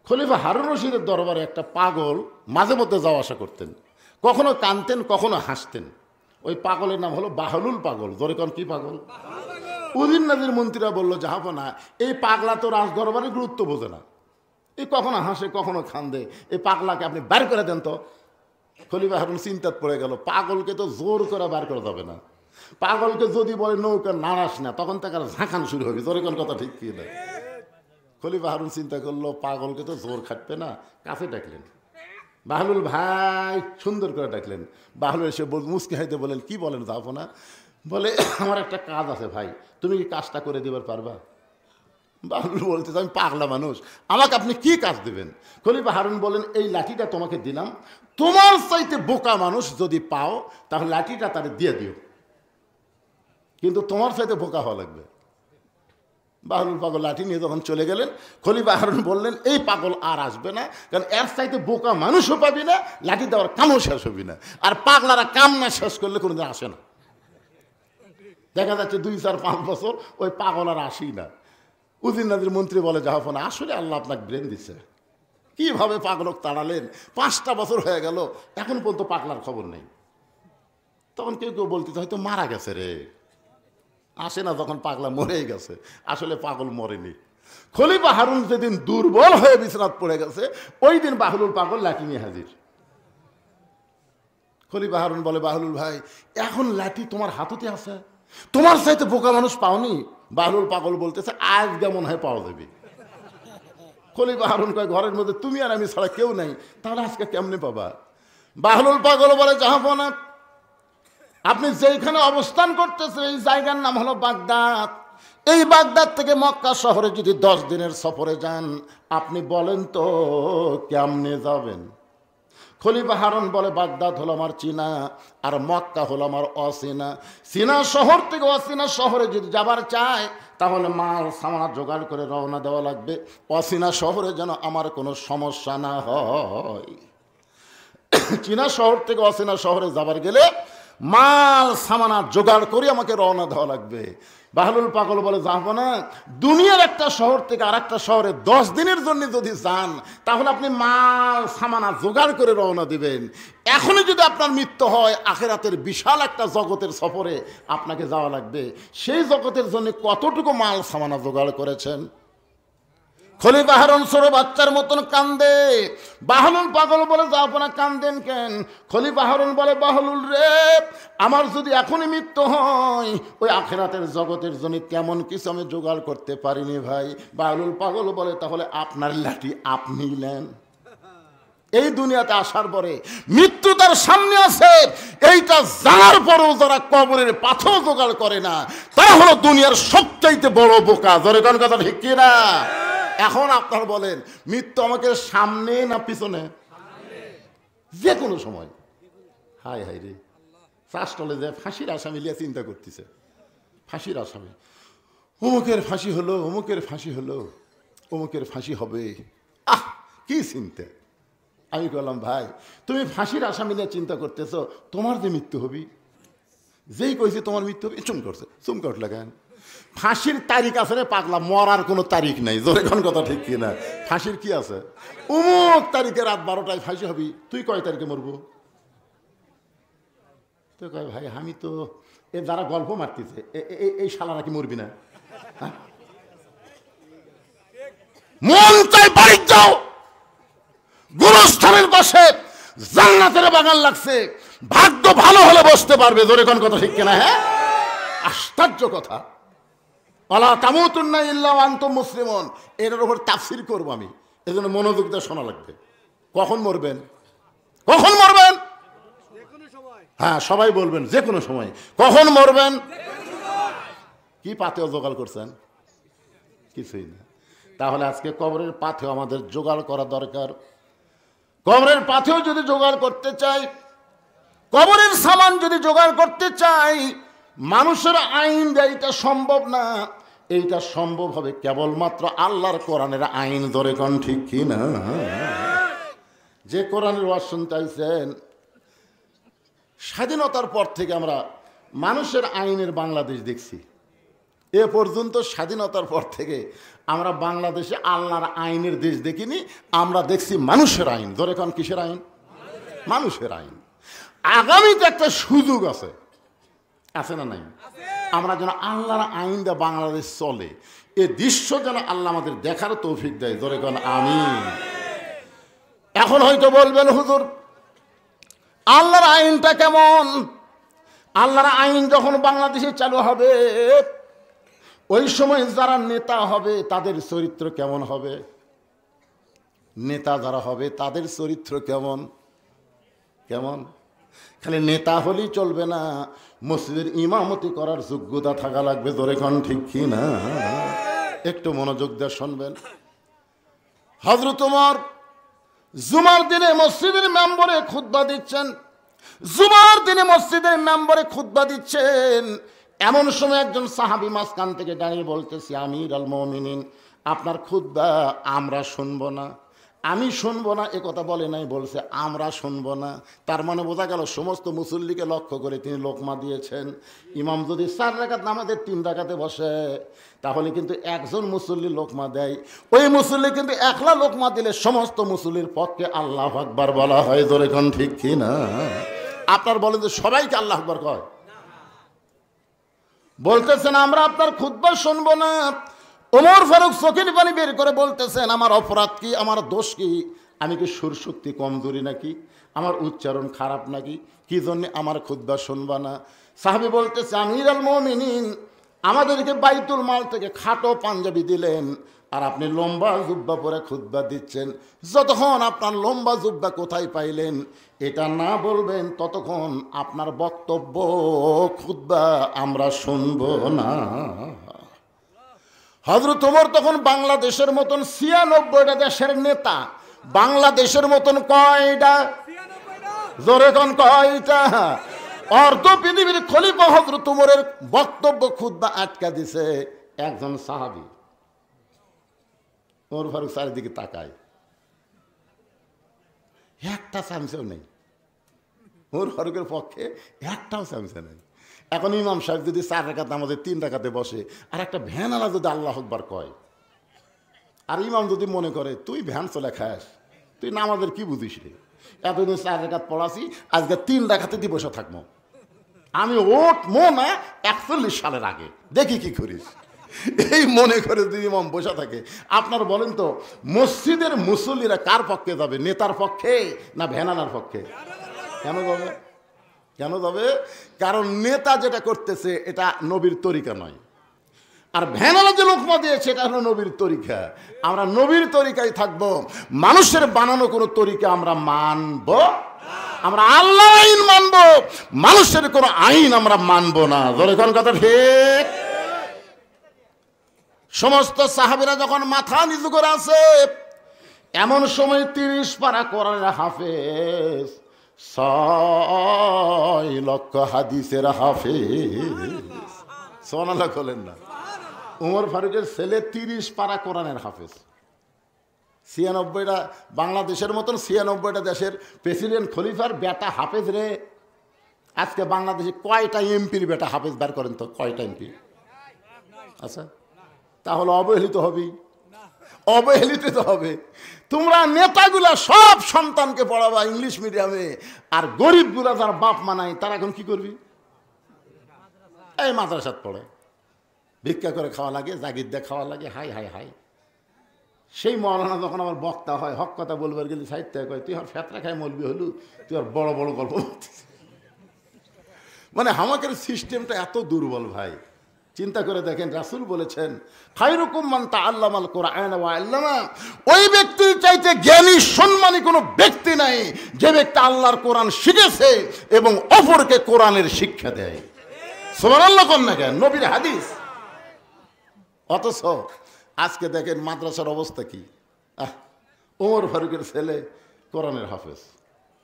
খলিফা হারুন রশিদের দরবারে একটা পাগল মাঝে মধ্যে যাওয়া আসা করতেন, কখনো কাঁদতেন কখনো হাসতেন। ওই পাগলের নাম হলো বাহলুল পাগল। জোরে কোন কি পাগল? উজির নাজির মন্ত্রীরা বললো, জাহাপনা এই পাগলা তো রাজ দরবারে গুরুত্ব বোঝে না, এই কখনো হাসে কখনো কাঁদে, এই পাগলাকে আপনি বের করে দেন তো। খলিফা হারুন চিন্তাত পড়ে গেল, পাগলকে তো জোর করে বার করা যাবে না, পাগলকে যদি বলে নৌকা নাড়াস না তখন তাকে ঝাঁকান শুরু হবে। জোরে কোন কথা ঠিক কি না? খলিফা হারুন চিন্তা করলো পাগলকে তো জোর খাটবে না, কাছে ডাকলেন, বাহলুল ভাই সুন্দর করে ডাকলেন। বাহলুল এসে মুসকি হাইতে বলেন, কি বলেন যাবো না? বলে আমার একটা কাজ আছে ভাই, তুমি কি কাজটা করে দেবার পারবা? বাহলুল বলতে আমি পাগলা মানুষ, আমাকে আপনি কি কাজ দেবেন? খলিফা হারুন বলেন, এই লাঠিটা তোমাকে দিলাম, তোমার চাইতে বোকা মানুষ যদি পাও তাহলে লাঠিটা তারে দিয়ে দিও, কিন্তু তোমার চাইতে বোকা হওয়া লাগবে। বাহলুল পাগল লাঠি নিয়ে যখন চলে গেলেন, খলিফা হারুন বললেন, এই পাগল আর আসবে না, কারণ এর চাইতে বোকা মানুষও পাবি না, লাঠি দেওয়ার কামও শেষ হবি না, আর পাগলারা কাম না শেষ করলে কোনোদিন আসে না। দেখা যাচ্ছে 2-4-5 বছর ওই পাগল আর আসি না। উজির নাজির মন্ত্রী বলে, জাহাপনা আসলে আল্লাহ আপনাকে ব্রেন দিচ্ছে, কিভাবে পাগলক তাড়ালেন, 5টা বছর হয়ে গেল এখন পর্যন্ত পাগলার খবর নেই। তখন কেউ কেউ বলতে হয়তো মারা গেছে রে, আসে না যখন পাগলা মরেই গেছে, আসলে পাগল মরেনি। খলিফা হারুন যেদিন দুর্বল হয়ে বিছানাত পড়ে গেছে, ওই দিন বাহলুল পাগল লাঠি নিয়ে হাজির। খলিফা হারুন বলে, বাহলুল ভাই এখন লাঠি তোমার হাততে আছে, তোমার চাইতে বোকা মানুষ পাওনি? বাহলুল পাগল বলতেছে, আজ যেমন হয় পাওয়া যাবে। খলিফা হারুন কয়, ঘরের মধ্যে তুমি আর আমি ছাড়া কেউ নাই, তাহলে আজকে কেমনে পাবা? বাহলুল পাগল বলে, জাহাপনা আপনি যেখানে অবস্থান করতেছেন এই জায়গার নাম হলো বাগদাদ, এই বাগদাদ থেকে মক্কা শহরে যদি 10 দিনের সফরে যান, আপনি বলেন তো কেমনে যাবেন? খলিফা হারুন বলে, বাগদাদ হলো আমার চীনা, আর মক্কা হলো আমার অচীনা। চীনা শহর থেকে অচীনা শহরে যদি যাবার চায় তাহলে মাল সামান জোগাড় করে রওনা দেওয়া লাগবে, অচীনা শহরে যেন আমার কোনো সমস্যা না হয়। চীনা শহর থেকে অচীনা শহরে যাবার গেলে মাল সামানা জোগাড় করে আমাকে রওনা দেওয়া লাগবে। বাহলুল পাগল বলে, যাবো না, দুনিয়ার একটা শহর থেকে আর একটা শহরে 10 দিনের জন্য যদি যান তাহলে আপনি মাল সামানা জোগাড় করে রওনা দিবেন। এখনই যদি আপনার মৃত্যু হয়, আখিরাতের বিশাল একটা জগতের সফরে আপনাকে যাওয়া লাগবে, সেই জগতের জন্য কতটুকু মাল সামানা জোগাড় করেছেন? খলিফা হারুন ছোট বাচ্চার মতন কান্দে। বাহলুল পাগল বলে, যাবো না, কান্দেন কেন? খলিফা হারুন বলে, বাহলুল রে, আমার যদি এখনই মৃত্যু হয় ওই আখিরাতের জগতের জন্য তেমন কিছু আমি জোগাড় করতে পারিনি ভাই। বাহলুল পাগল বলে, তাহলে আপনার লাঠি আপনি নেন। এই দুনিয়াতে আসার পরে মৃত্যু তার সামনে আছে, এইটা জানার পরেও যারা কবরের পাথর জোগাড় করে না তারা হলো দুনিয়ার সবচাইতে বড় বোকা। ধরে কোন কথা ঠিক কিনা? এখন আপনার বলেন, মৃত্যু আমাকে সামনে না পিছনে? যে কোনো সময়। হায় হায় রে, শাসটলে যে ফাঁসির আসামি লিয়া চিন্তা করতেছে, ফাঁসির আসামি, অমুকের ফাঁসি হলো, অমুকের ফাঁসি হলো, অমুকের ফাঁসি হবে। আহ কি চিন্তা! আমি বললাম, ভাই তুমি ফাঁসির আসামি নিয়ে চিন্তা করতেছ, তোমার যে মৃত্যু হবি, যেই কইছে তোমার মৃত্যু হবে, চুম করছে, চুম কট লাগান। ফাঁসির তারিখ আছে রে পাগলা, মরার কোনো তারিখ নাই। জোরে কোন কথা ঠিক কিনা? ফাঁসির কি আছে? অমুক তারিখে রাত 12টায় ফাঁসি হবি, তুই কয় তারিখে মরবো? তো কয়, ভাই আমি তো এ যারা গল্প মারতেছে এই শালারা কি মরবি না? মন চাই বাড়ি যাও, গুরুস্থানের পাশে জান্নাতের বাগান লাগছে, ভাগ্য ভালো হলে বসতে পারবে। জোরে কোন কথা ঠিক কিনা? হ্যাঁ, আশ্চর্য কথা। ওয়ালা তামুতুন্না ইল্লা ওয়া আনতুম মুসলিমুন, এর উপর তাফসীর করব আমি, এজন্য মনোযোগ দিয়ে শোনা লাগবে। কখন মরবেন? কখন মরবেন? হ্যাঁ, সবাই বলবেন যে কোনো সময়। কখন মরবেন? কি পাথেও জোগাড় করছেন? কিছুই না। তাহলে আজকে কবরের পাথেও আমাদের জোগাড় করা দরকার। কবরের পাথেও যদি জোগাড় করতে চাই, কবরের সামান যদি জোগাড় করতে চাই, মানুষের আইন দেয় এটা সম্ভব না। এইটা সম্ভব হবে কেবলমাত্র আল্লাহর কোরআনের আইন। ধরে কোন ঠিক কি না? যে কোরআনের ওয়াজ শুনতে আইছেন, স্বাধীনতার পর থেকে আমরা মানুষের আইনের বাংলাদেশ দেখছি। এ পর্যন্ত স্বাধীনতার পর থেকে আমরা বাংলাদেশে আল্লাহর আইনের দেশ দেখিনি, আমরা দেখছি মানুষের আইন। ধরে কারণ কিসের আইন? মানুষের আইন। আগামীতে একটা সুযোগ আছে, আছে না নাই? আমরা যেন আল্লাহর আইন দিয়ে বাংলাদেশ চলে, এ দৃশ্য যেন আল্লাহ আমাদের দেখার তৌফিক দেয়। ধরে কারণ আমিন। এখন হয়তো বলবেন হুজুর আল্লাহর আইনটা কেমন? আল্লাহর আইন যখন বাংলাদেশে চালু হবে ওই সময় যারা নেতা হবে তাদের চরিত্র কেমন হবে? নেতা যারা হবে তাদের চরিত্র কেমন কেমন? খালি নেতা হলেই চলবে না, মসজিদের ইমামতি করার যোগ্যতা থাকা লাগবে। ধরে কোন ঠিক কি না? একটু মনোযোগ দিয়ে শুনবেন। হযরত ওমর জুমার দিনে মসজিদের মেম্বরে খুতবা দিচ্ছেন, জুমার দিনে মসজিদের মেম্বরে খুতবা দিচ্ছেন। এমন সময় একজন সাহাবী মাঝখান থেকে দাঁড়িয়ে বলতেছে, আমির আল মুমিনিন, আপনার খুতবা আমরা শুনবো না। আমি শুনবো না এ কথা বলে নাই, বলছে আমরা শুনবো না। তার মানে বোঝা গেল সমস্ত মুসল্লিকে লক্ষ্য করে তিনি লোকমা দিয়েছেন। ইমাম যদি 4 রাকাত নামাজের 3 রাকাতে বসে তাহলে কিন্তু একজন মুসল্লি লোকমা দেয়, ওই মুসল্লি কিন্তু একলা লোকমা দিলে সমস্ত মুসল্লির পক্ষে আল্লাহু আকবার বলা হয়। ধরে কোন ঠিক কি না? আপনার বলেন যে সবাইকে আল্লাহু আকবার কয়? বলতেছেন আমরা আপনার খুতবা শুনবো না। ওমর ফারুক চোখের পানি বের করে বলতেছেন, আমার অপরাধ কি? আমার দোষ কি? আমি কি সুরশক্তি কমজোরি নাকি? আমার উচ্চারণ খারাপ নাকি? কি জন্যে আমার খুতবা শুনবা না? সাহাবী বলতেছে, আমির আল মুমিনিন, আমাদেরকে বাইতুল মাল থেকে খাটো পাঞ্জাবি দিলেন আর আপনি লম্বা জুব্বা পরে খুতবা দিচ্ছেন। যতক্ষণ আপনার লম্বা জুব্বা কোথায় পাইলেন এটা না বলবেন ততক্ষণ আপনার বক্তব্য খুতবা আমরা শুনব না। হযরত ওমর তখন বাংলাদেশের মতন 96টা দেশের নেতা, বাংলাদেশের মতন কয়টা? জোরে কোন কয়টা? অর্ধ পৃথিবীর খলিফা হযরত ওমরের বক্তব্য খুতবা আটকা দিছে একজন সাহাবী। ওমর ফারুক চারিদিকে তাকায়, একটা চামচেও নেই। ওমর ফারুকের পক্ষে একটাও চামচে নেই। এখন ইমাম সাহেব যদি 4 রাকাত নামাজে 3 রাকাতে বসে আর একটা ভ্যানওয়ালা যদি আল্লাহু আকবার কয়, আর ইমাম যদি মনে করে তুই ভ্যান চলে খাস, তুই নামাজের কি বুঝিস রে, এতদিন 4 রাকাত পড়াছি, আজকে 3 রাকাতে দিয়ে বসে থাকবো, আমি ওট মনে 41 সালের আগে দেখি কি করিস, এই মনে করে যদি ইমাম বসে থাকে, আপনার বলেন তো মসজিদের মুসল্লিরা কার পক্ষে যাবে? নেতার পক্ষে না ভ্যানওয়ালার পক্ষে? কেন যাবে? কেন যাবে? কারণ নেতা যেটা করতেছে এটা নবীর তরিকা নয়, আর ভ্যানওয়ালা যে লোকমা দিয়েছে এটা হলো নবীর তরিকা। আমরা নবীর তরিকায় থাকবো, মানুষের বানানো কোনো তরিকা আমরা মানব, আমরা আল্লাহর আইন মানব, মানুষের কোনো আইন আমরা মানব না। ধরে কোন কথা ঠিক? সমস্ত সাহাবীরা যখন মাথা নিচু করে আছে এমন সময় 30 পারা কোরআনের হাফেজ, 6 লক্ষ হাদিসের হাফেজ, সুবহানাল্লাহ বলেন না। ওমর ফারুকের ছেলে 30 পারা কোরআনের হাফেজ। 96টা বাংলাদেশের মতন 96টা দেশের প্রেসিডেন্ট খলিফার বেটা হাফেজ রে। আজকে বাংলাদেশে কয়টা এমপির বেটা হাফেজ বার করেন তো? কয়টা এমপি? আচ্ছা, তাহলে অবহেলিত হবেই, অবহেলিত তো হবে। তোমরা নেতাগুলা সব সন্তানকে পড়াবা ইংলিশ মিডিয়ামে, আর গরিবগুলা যারা বাপ মা নাই তারা এখন কি করবি? এই মাদ্রাসাত পড়ে, ভিক্ষা করে খাওয়া লাগে, জাগির দিয়ে খাওয়া লাগে। High high high. সেই মৌলানা যখন আমার বক্তা হয়, হক কথা বলবার গেলে সাহিত্য কয়, তুই আর ফেতরা খাই মলবি হলু, তুই আর বড় বড় গল্প বলতিস। মানে আমাদের সিস্টেমটা এত দুর্বল ভাই। চিন্তা করে দেখেন, রাসূল বলেছেন খায়রুকুম মান তাআল্লামাল কুরআন ওয়া আল্লামা, ওই ব্যক্তির চাইতে জ্ঞানী সম্মানী কোনো ব্যক্তি নাই যে ব্যক্তি আল্লাহর কোরআন শিখেছে এবং অপরকে কোরআনের শিক্ষা দেয়। সুবহানাল্লাহ কোন না কেন? নবীর হাদিস। অথচ আজকে দেখেন মাদ্রাসার অবস্থা কি। ওমর ফারুকের ছেলে কোরআনের হাফেজ,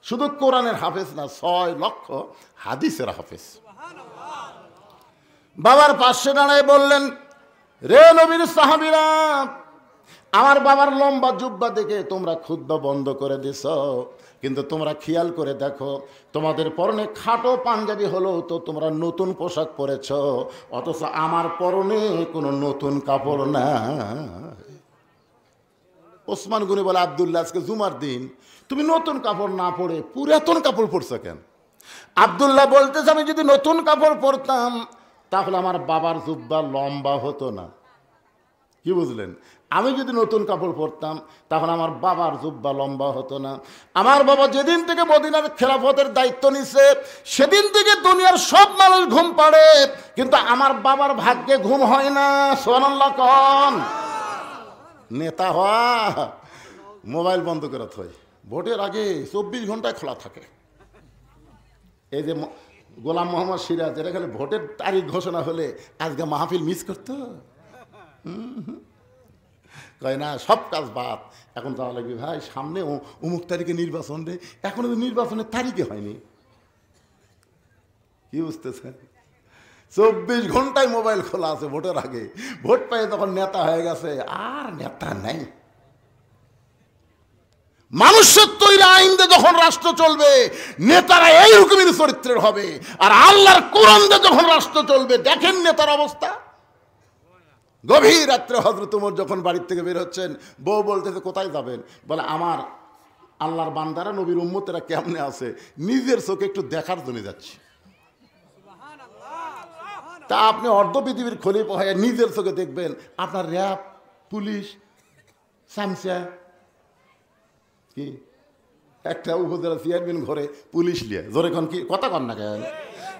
শুধু কোরআনের হাফেজ না, 6 লক্ষ হাদিসের হাফেজ। বাবার পাশে দাঁড়ায় বললেন, রে নবীর সাহাবীরা, আমার বাবার লম্বা জুব্বা দেখে তোমরা খুতবা বন্ধ করে দিছ, কিন্তু তোমরা খেয়াল করে দেখো তোমাদের পরনে খাটো পাঞ্জাবি হলেও তো তোমরা নতুন পোশাক পরেছ, অথচ আমার পরনে কোনো নতুন কাপড় না। ওসমান গনি বলে, আব্দুল্লাহ আজকে জুমার দিন, তুমি নতুন কাপড় না পরে পুরাতন কাপড় পরছো কেন? আব্দুল্লাহ বলতেছে, আমি যদি নতুন কাপড় পরতাম তাহলে আমার বাবার জুব্বা লম্বা হতো না। কি বুঝলেন? আমি যদি নতুন কাপড় পরতাম তাহলে আমার বাবার জুব্বা লম্বা হতো না। আমার বাবা যেদিন থেকে মদিনার খেলাফতের দায়িত্ব নিছে সেদিন থেকে দুনিয়ার সব মানুষ ঘুম পাড়ে, কিন্তু আমার বাবার ভাগ্যে ঘুম হয় না। সুবহানাল্লাহ কোন? নেতা হওয়া মোবাইল বন্ধ করে থয়, ভোটের আগে 24 ঘন্টায় খোলা থাকে। এই যে গোলাম মোহাম্মদ সিরাজ, এরা খালি ভোটের তারিখ ঘোষণা হলে আজকে মাহফিল মিস করতো। কয় না, সব কাজ বাদ, এখন যাওয়া লাগবে ভাই, সামনে অমুক তারিখে নির্বাচন রে, এখনো তো নির্বাচনের তারিখে হয়নি। কি বুঝতেছেন? 24 ঘন্টায় মোবাইল খোলা আছে ভোটের আগে। ভোট পেয়ে তখন নেতা হয়ে গেছে, আর নেতা নাই। মানুষের তৈরি আইন দিয়ে যখন রাষ্ট্র চলবে নেতারা এই রকমের চরিত্রের হবে, আর আল্লাহর কোরআন দিয়ে যখন রাষ্ট্র চলবে দেখেন নেতার অবস্থা। গভীর রাত্রে হযরত ওমর যখন বাড়ির থেকে বের হচ্ছেন, বউ বলতেছে কোথায় যাবেন? বলে আমার আল্লাহর বান্দারা নবীর উম্মতেরা কেমনে আছে নিজের চোখে একটু দেখার জন্য যাচ্ছি। তা আপনি অর্ধ পৃথিবীর খলিফা হয়ে নিজের চোখে দেখবেন আপনার র্যাব, পুলিশ, সামসা, কি একটা উপজেলা চেয়ারম্যান ঘরে পুলিশ লিয়ে জোরে কন, কি কথা কন না কেন?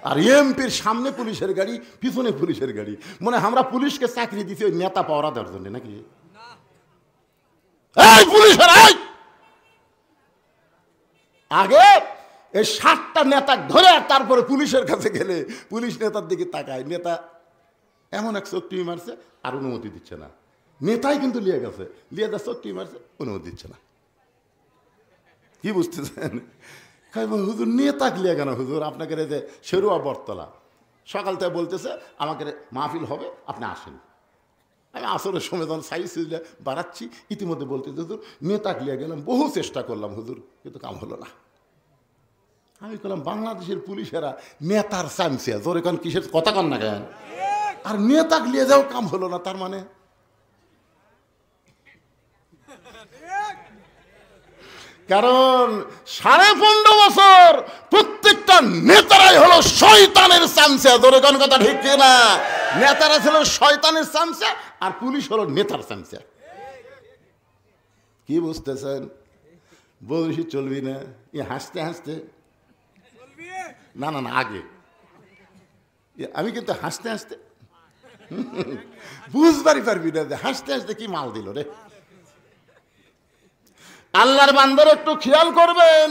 আর এমপির সামনে পুলিশের গাড়ি, পিছনে পুলিশের গাড়ি। মনে আমরা পুলিশকে চাকরি দিছি ওই নেতা পাওয়ার দেওয়ার জন্য নাকি? এই পুলিশের আগে এই 7টা নেতা ধরে তারপরে পুলিশের কাছে গেলে পুলিশ নেতার দিকে তাকায়, নেতা এমন এক চোখটি মারছে আর অনুমতি দিচ্ছে না। নেতাই কিন্তু লিয়ে গেছে, লিয়ে যা চোখটি মারছে, অনুমতি দিচ্ছে না। কি বুঝতেছেন? হুজুর নেতাকে লিয়ে কেন হুজুর? আপনাকে যে শেরুয়া বটতলা সকাল থেকে বলতেছে আমাকে মাহফিল হবে, আপনি আসেন। আমি আসরের সময় যখন সাইজ বাড়াচ্ছি ইতিমধ্যে বলতেছে হুজুর নেতাকে লিয়ে গেলাম, বহু চেষ্টা করলাম হুজুর, কিন্তু কাম হলো না। আমি বললাম বাংলাদেশের পুলিশেরা নেতার চামচিয়া, জোরে কান কিসের কথা কন না কেন? আর নেতাকে নিয়ে যাও কাম হলো না, তার মানে কারণ 15.5 বছর প্রত্যেকটা নেতারাই হলো শয়তানের চামচা। জোরে কান কথা ঠিক না? নেতারা ছিল শয়তানের চামচা আর পুলিশ হলো নেতার চামচা। কি বুঝতেছেন? বলছি চলবি না, হাসতে হাসতে না না না আগে আমি কিন্তু হাসতে হাসতে বুঝবারই পারবি না যে হাসতে হাসতে কি মাল দিল রে। আল্লাহর বান্দার একটু খেয়াল করবেন,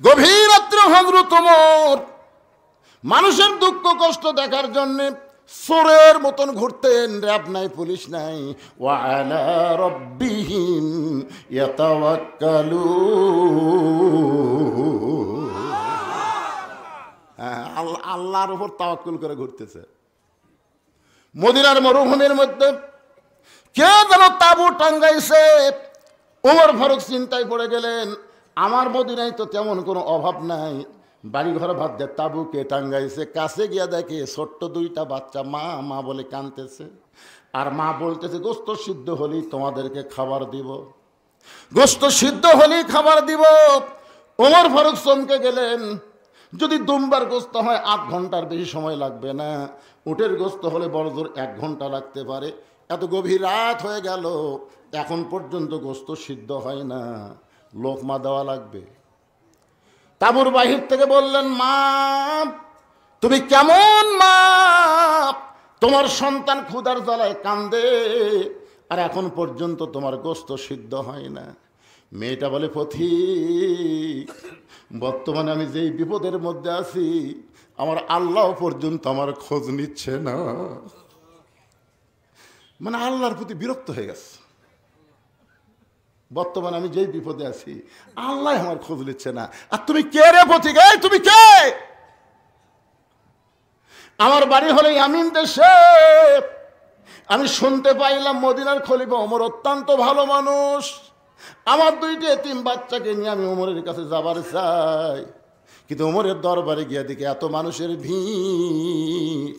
গভীর রাত্রে হযরত ওমর মানুষের দুঃখ কষ্ট দেখার জন্য চোরের মতন ঘুরতেন। র্যাব নাই, পুলিশ নাই। ওয়া আলা রাব্বিহিম ইয়াতাওয়াক্কালুন, আল্লাহর উপর তাওয়াক্কুল করে ঘুরতেছে। মদিনার মরুভূমির মধ্যে কে যেন তাঁবু টাঙ্গাইছে। ওমর ফারুক চিন্তায় পড়ে গেলেন, আমার মদিনায় তো তেমন কোনো অভাব নাই, বাড়ি ঘর ভাত দেয়, তাঁবু কে টাঙ্গাইছে? কাছে গিয়া দেখে ছোট্ট 2টা বাচ্চা মা মা বলে কাঁদতেছে, আর মা বলতেছে গোস্ত সিদ্ধ হলেই তোমাদেরকে খাবার দিব, গোস্ত সিদ্ধ হলেই খাবার দিব। ওমর ফারুক চমকে গেলেন, যদি দুম্বার গোস্ত হয় 8 ঘন্টার বেশি সময় লাগবে না, উটের গোস্ত হলে বড় জোর 1 ঘন্টা লাগতে পারে। এত গভীর রাত হয়ে গেল, এখন পর্যন্ত গোস্ত সিদ্ধ হয় না, লোকমা দেওয়া লাগবে। তাঁবুর বাহির থেকে বললেন, মা তুমি কেমন মা? তোমার সন্তান ক্ষুধার জ্বালায় কান্দে, আর এখন পর্যন্ত তোমার গোস্ত সিদ্ধ হয় না। মেয়েটা বলে, পথিক বর্তমানে আমি যেই বিপদের মধ্যে আছি আমার আল্লাহ পর্যন্ত আমার খোঁজ নিচ্ছে না। মানে আল্লাহর প্রতি বিরক্ত হয়ে গেছে। বর্তমানে আমি যেই বিপদে আছি আল্লাহ আমার খোঁজ নিচ্ছে না। আর তুমি কে রে পথিক? তুমি কে? আমার বাড়ি হলো ইয়ামিন দেশে, আমি শুনতে পাইলাম মদিনার খলিফা ওমর অত্যন্ত ভালো মানুষ, আমার দুইটি এতিম বাচ্চাকে নিয়ে আমি ওমরের কাছে যাবার চাই, কিন্তু ওমরের দরবারে গিয়ে দেখি এত মানুষের ভিড়,